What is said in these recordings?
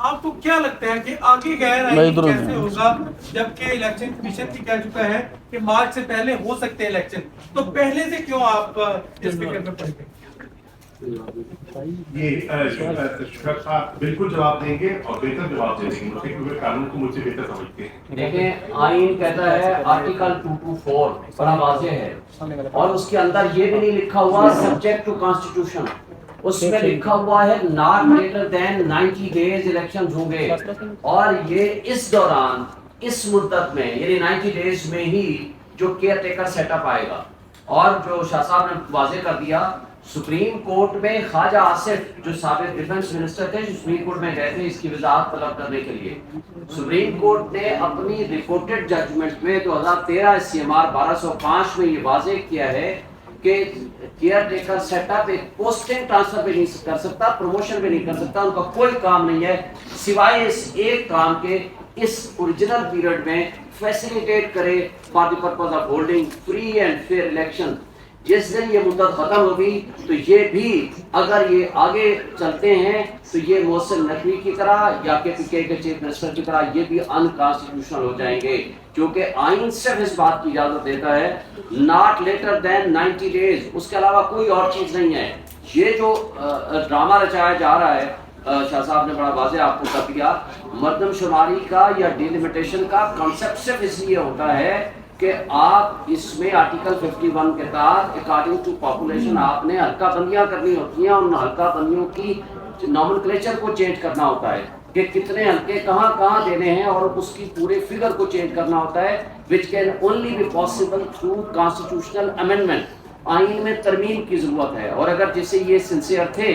آپ کو کیا لگتا ہے کہ آگے غیر آئینی کیسے ہوگا جبکہ الیکشن کمیشن بھی کہہ چکا ہے کہ مارچ سے پہلے ہو سکتے ہیں الیکشن، تو پہلے سے کیوں آپ اس فکر میں پڑ گئے؟ یہ شکر صاحب بالکل جواب دیں گے اور بہتر جواب دے دیں گے مجھ سے، کیونکہ قانون کو مجھ سے بہتر سمجھتے ہیں. دیکھیں آئین کہتا ہے آرٹیکل 224 بڑا واضح ہے، اور اس کے اندر یہ بھی نہیں لکھا ہوا سبجیکٹ ٹو کانسٹیٹیوشن، اس میں لکھا ہوا ہے not later than 90 days election ہوں گے، اور یہ اس دوران اس مدت میں یعنی 90 days میں ہی جو کیئر ٹیکر سیٹ اپ آئے گا. اور جو شاہ صاحب نے واضح کر دیا، سپریم کورٹ میں خواجہ آصف جو سابق ڈیفنس منسٹر تھے، جو سپریم کورٹ میں گئے تھے اس کی وضاحت طلب کرنے کے لیے، سپریم کورٹ نے اپنی رپورٹڈ ججمنٹ میں 2013 CMR 1205 میں یہ واضح کیا ہے کہ کیئر ٹیکر سیٹ اپ ایک پوسٹنگ ٹرانسفر بھی نہیں کر سکتا، پروموشن بھی نہیں کر سکتا، ان کا کوئی کام نہیں ہے سوائے اس ایک کام کے، اس اوریجنل پیریڈ میں فیسیلیٹیٹ کرے for the purpose of holding free and fair election. جس دن یہ مدت ختم ہوگی تو یہ بھی اگر یہ آگے چلتے ہیں تو یہ محسن نقوی کی طرح یا KPK کے چیف منسٹر کی طرح یہ بھی انکانسٹیٹیوشنل ہو جائیں گے، کیونکہ آئین صرف اس بات کی اجازت دیتا ہے ناٹ لیٹر دین 90 days، اس کے علاوہ کوئی اور چیز نہیں ہے. یہ جو ڈرامہ رچایا جا رہا ہے، شاہ صاحب نے بڑا واضح آپ کو کر دیا، مردم شماری کا یا ڈیلیمیٹیشن کا کنسیپٹ صرف اس لیے ہوتا ہے کہ آپ اس میں آرٹیکل 51 کے تحت اکارڈنگ ٹو پاپولیشن آپ نے حلقہ بندیاں کرنی ہوتی ہیں، ان حلقہ بندیوں کی نومنکلیچر کو چینج کرنا ہوتا ہے کہ کتنے حلقے کہاں کہاں دینے ہیں، اور اس کی پورے فگر کو چینج کرنا ہوتا ہے which can only be possible through constitutional amendment. آئین میں ترمیم کی ضرورت ہے، اور اگر جیسے یہ سنسیئر تھے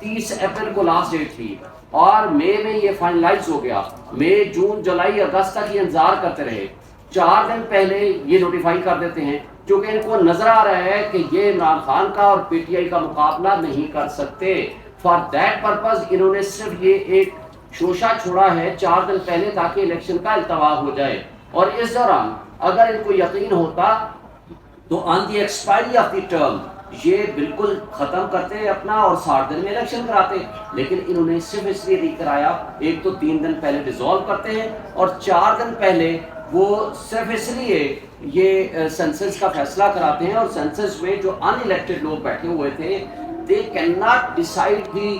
30 اپریل کو لاسٹ ڈیٹ تھی اور مئی میں یہ فائنلائز ہو گیا، مئی جون جولائی اگست تک یہ انتظار کرتے رہے، 4 دن پہلے یہ نوٹیفائی کر دیتے ہیں کیونکہ ان کو نظر آ رہا ہے کہ یہ عمران خان کا اور PTI کا مقابلہ نہیں کر سکتے. فار دیٹ پرپز انہوں نے صرف یہ ایک شوشہ چھوڑا ہے 4 دن پہلے تاکہ الیکشن کا التوا ہو جائے. اور اس دوران اگر ان کو یقین ہوتا تو آن دی ایکسپائری آف دی ٹرم یہ بالکل ختم کرتے اپنا اور 60 دن میں الیکشن کراتے، لیکن انہوں نے صرف اس لیے نہیں کرایا، ایک تو 3 دن پہلے ڈیزالو کرتے ہیں اور 4 دن پہلے وہ صرف اس لیے یہ سینسس کا فیصلہ کراتے ہیں، اور سینسس میں جو ان الیکٹڈ لوگ بیٹھے ہوئے تھے they can not decide the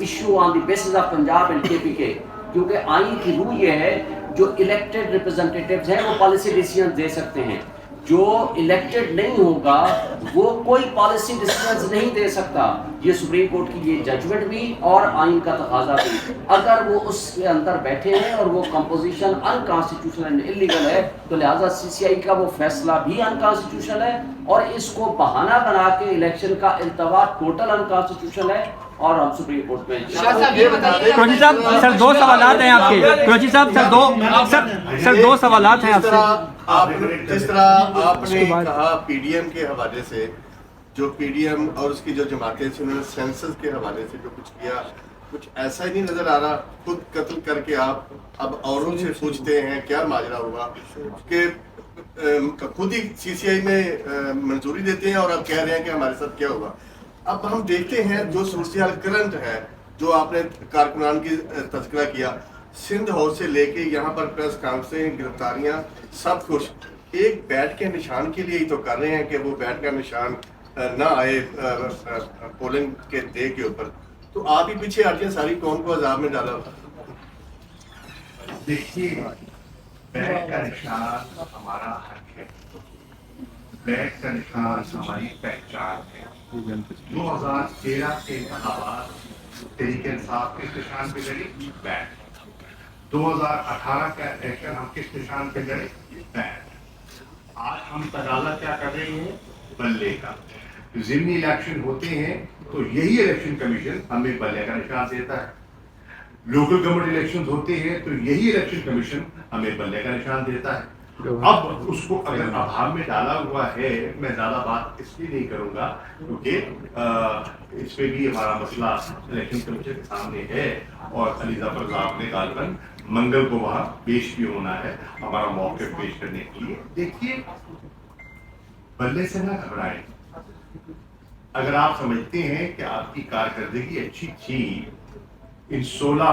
issue on the basis of Punjab and KPK، کیونکہ آئین کی روح یہ ہے جو الیکٹڈ ریپرزنٹیٹیوز ہیں وہ پالیسی ڈیسیژن دے سکتے ہیں، جو الیکٹڈ نہیں ہوگا وہ کوئی پالیسی ڈیسیژنز نہیں دے سکتا. یہ سپریم کورٹ کی یہ ججمنٹ بھی اور آئین کا تقاضا بھی، اگر وہ اس کے اندر بیٹھے ہیں اور وہ کمپوزیشن انکانسٹیٹیوشنل اینڈ انلیگل ہے تو لہٰذا CCI کا وہ فیصلہ بھی انکانسٹیٹیوشنل ہے، اور اس کو بہانہ بنا کے الیکشن کا التوا ٹوٹل انکانسٹیٹیوشنل ہے. اور ہم سپریم کورٹ میں قریشی صاحب سر 2 سوالات ہیں آپ کے. قریشی صاحب سر 2 سوالات ہیں آپ سے. جس طرح آپ نے کہا PDM کے حوالے سے، جو PDM اور اس کی جو جماعتیں تھیں انہوں نے سینسس کے حوالے سے جو کچھ کیا، کچھ ایسا ہی نہیں نظر آ رہا خود قتل کر کے آپ اب اوروں سے پوچھتے ہیں کیا ماجرا ہوا، کہ خود ہی CCI میں منظوری دیتے ہیں اور اب کہہ رہے ہیں کہ ہمارے ساتھ کیا ہوگا. اب ہم دیکھتے ہیں جو صورتحال کرنٹ ہے، جو آپ نے کارکنان کی تذکرہ کیا، سندھ ہاؤس سے لے کے یہاں پر پریس کانفرنسیں، گرفتاریاں، سب کچھ ایک بیٹ کے نشان کے لیے ہی تو کر رہے ہیں کہ وہ بیٹ کا نشان نہ آئے پولنگ کے ڈے کے اوپر. تو آپ ہی پیچھے ہٹیاں ساری قوم کو عذاب میں ڈالا. دیکھیے بیٹ کا نشان ہمارا حق ہے، بیٹ کا نشان ہماری پہچان ہے. 2013 کے انتخابات تحریک انصاف کس نشان پہ لڑی؟ بیٹ. 2018 کا الیکشن ہم کس نشان پہ لڑے؟ بیٹ. آج ہم تقاضا کیا کر رہے ہیں؟ بلے کا. ضمنی الیکشن ہوتے ہیں تو یہی الیکشن کمیشن ہمیں بلے کا نشان دیتا ہے. لوکل گورنمنٹ الیکشن ہوتے ہیں تو یہی الیکشن کمیشن ہمیں بلے کا نشان دیتا ہے. اب اس کو اگر ابہام میں ڈالا ہوا ہے، میں زیادہ بات اس لیے نہیں کروں گا کیونکہ اس پہ بھی ہمارا مسئلہ الیکشن کمیشن کے سامنے ہے، اور علی ظفر صاحب نے غالباً منگل کو وہاں پیش بھی ہونا ہے ہمارا موقف پیش کرنے کے لیے. دیکھیے بلے سے نہ گھبرائیں. اگر آپ سمجھتے ہیں کہ آپ کی کارکردگی اچھی تھی ان 16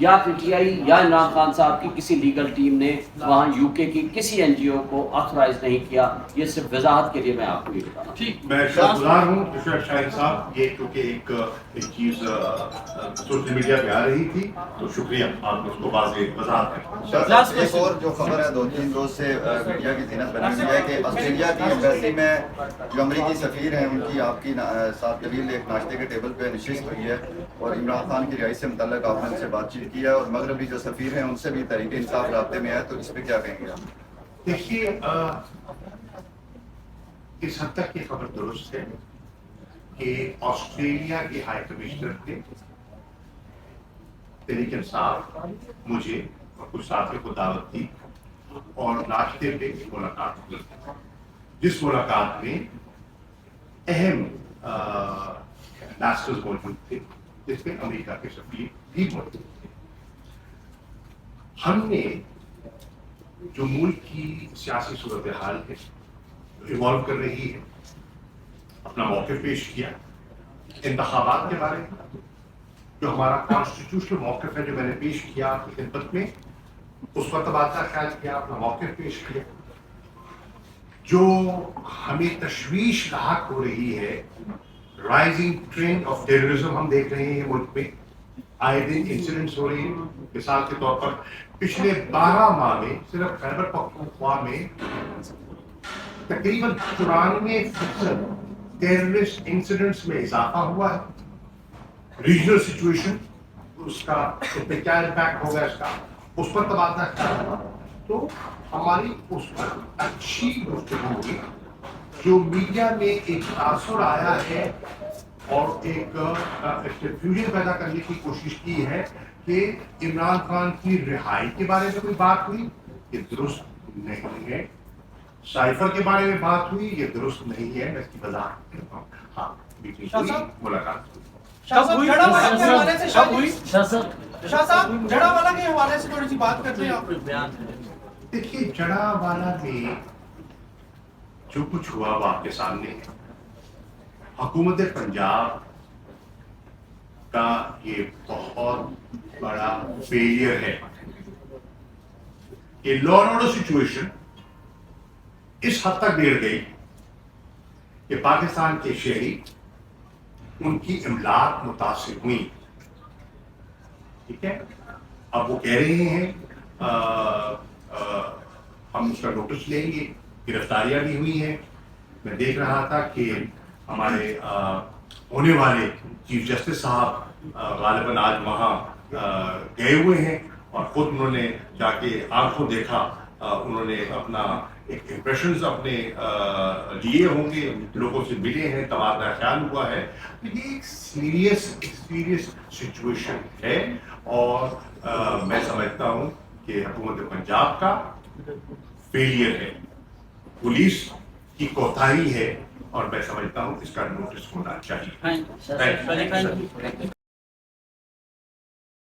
یا پی ٹی آئی یا عمران خان صاحب کی کسی لیگل ٹیم نے وہاں یو کے کی کسی این جی او کو آتھورائز نہیں کیا. یہ صرف وضاحت کے لیے میں آپ کو یہ بتا رہا ہوں. ٹھیک، میں شکرگزار ہوں شاہین صاحب، یہ کیونکہ ایک چیز سوشل میڈیا پہ آ رہی تھی تو شکریہ آپ نے اس کو واضح وضاحت کر. ایک اور جو خبر ہے 2-3 روز سے میڈیا کی زینت بنی ہوئی ہے کہ آسٹریلیا کی ایمبیسی میں جو امریکی سفیر ہیں ان کی آپ کی ساتھ طویل ایک ناشتے کے ٹیبل پہ نشست ہوئی ہے اور عمران خان کی رہائی سے متعلق آپ نے ان سے بات چیت کی ہے اور مغربی جو سفیر ہیں ان سے بھی تحریک انصاف رابطے میں ہے، تو اس پہ کیا کہیں گے آپ؟ دیکھیے، اس حد تک یہ خبر درست ہے کہ آسٹریلیا کے ہائی کمشنر نے تحریک انصاف مجھے اور کچھ ساتھی کو دعوت دی اور ناشتے پہ ایک ملاقات کی، جس ملاقات میں اہم ایمبیسڈرز موجود تھے، جس میں امریکہ کے سفیر بھی موجود تھے. ہم نے جو ملک کی سیاسی صورتحال ہے ایوالو کر رہی ہے اپنا موقف پیش کیا انتخابات کے بارے میں، جو ہمارا کانسٹیٹیوشنل موقف ہے جو میں نے پیش کیا آپ کی خدمت میں، اس پر تبادلہ خیال کیا، اپنا موقف پیش کیا. جو ہمیں تشویش لاحق ہو رہی ہے، رائزنگ ٹرینڈ آف ٹیررزم ہم دیکھ رہے ہیں ملک میں، آئے دن انسیڈنٹس ہو رہے ہیں. مثال کے طور پر پچھلے 12 ماہ میں صرف خیبر پختونخوا میں تقریباً 94% ٹیررسٹ انسیڈنٹس میں اضافہ ہوا ہے. ریجنل سچویشن اس کا کیا امپیکٹ ہوگا اس کا، اس پر تبادلہ خیال ہوا. تو ہماری اس پر اچھی گفتگو ہوئی. جو میڈیا میں ایک تاثر آیا ہے اور ایک کنفیوژن پیدا کرنے کی کوشش کی ہے کہ عمران خان کی رہائی کے بارے میں کوئی بات ہوئی، یہ درست نہیں ہے. سائفر کے بارے میں بات ہوئی، یہ درست نہیں ہے. میں اس کی وضاحت کرتا ہوں. ہاں، میٹنگ ہوئی، ملاقات ہوئی. شاہ صاحب جڑا والا کے حوالے سے شاہ صاحب جڑا والا کے حوالے سے تھوڑی سی بات کرتے ہیں آپ. دیکھیے، جڑا والا میں جو کچھ ہوا وہ آپ کے سامنے ہے. حکومت پنجاب کا یہ بہت بڑا فیلئر ہے. یہ لا اینڈ آرڈر سچویشن اس حد تک بگڑ گئی کہ پاکستان کے شہری، ان کی املاک متاثر ہوئی. ٹھیک ہے، اب وہ کہہ رہے ہیں ہم اس کا نوٹس لیں گے. گرفتاریاں بھی ہوئی ہیں. میں دیکھ رہا تھا کہ ہمارے ہونے والے چیف جسٹس صاحب غالباً آج وہاں گئے ہوئے ہیں اور خود انہوں نے جا کے آنکھوں دیکھا، انہوں نے اپنا ایک امپریشنز اپنے لیے ہوں گے، لوگوں سے ملے ہیں، تبادلہ خیال ہوا ہے. یہ ایک سیریس سچویشن ہے اور میں سمجھتا ہوں کہ حکومت پنجاب کا فیلئر ہے، پولیس کی کوتاہی ہے اور میں سمجھتا ہوں اس کا نوٹس ہونا چاہیے.